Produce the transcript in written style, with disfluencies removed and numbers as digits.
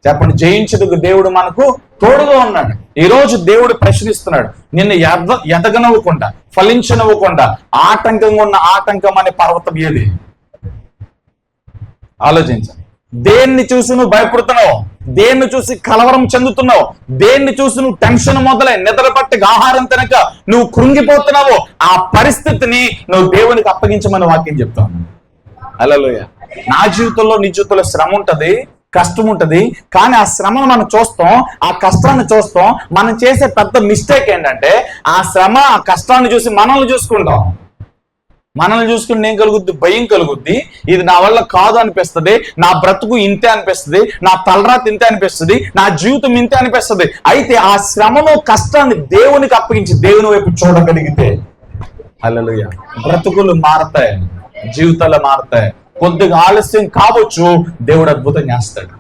చెప్పండి, జయించుటకు దేవుడు మనకు తోడుగా ఉన్నాడు. ఈ రోజు దేవుడు ప్రశ్నిస్తున్నాడు, నిన్ను ఎదగనవ్వకుండా, ఫలించనవ్వకుండా ఆటంకంగా ఉన్న ఆటంకం అనే పర్వతం ఏది? ఆలోచించండి. దేన్ని చూసి నువ్వు భయపడుతున్నావు? దేన్ని చూసి కలవరం చెందుతున్నావు? దేన్ని చూసి నువ్వు టెన్షన్ మొదలై నిద్ర పట్టి ఆహారం తినక నువ్వు కృంగిపోతున్నావు? ఆ పరిస్థితిని నువ్వు దేవునికి అప్పగించమని వాక్యం చెప్తాను. హల్లెలూయా. నా జీవితంలో, నీ జీవితంలో శ్రమ ఉంటది, కష్టం ఉంటది. కానీ ఆ శ్రమను మనం చూస్తాం, ఆ కష్టాన్ని చూస్తాం. మనం చేసే పెద్ద మిస్టేక్ ఏంటంటే, ఆ శ్రమ, ఆ కష్టాన్ని చూసి మనల్ని చూసుకుంటాం. మనల్ని చూసుకుని ఏం కలుగుద్ది? భయం కలుగుద్ది. ఇది నా వల్ల కాదు అనిపిస్తుంది, నా బ్రతుకు ఇంతే అనిపిస్తుంది, నా తలరాత ఇంతే అనిపిస్తుంది, నా జీవితం ఇంతే అనిపిస్తుంది. అయితే ఆ శ్రమను, కష్టాన్ని దేవునికి అప్పగించి దేవుని వైపు చూడగలిగితే, హల్లెలూయా, బ్రతుకులు మారతాయి, జీవితాలు మారతాయి. కొద్దిగా ఆలస్యం కావచ్చు, దేవుడు అద్భుతం చేస్తాడు.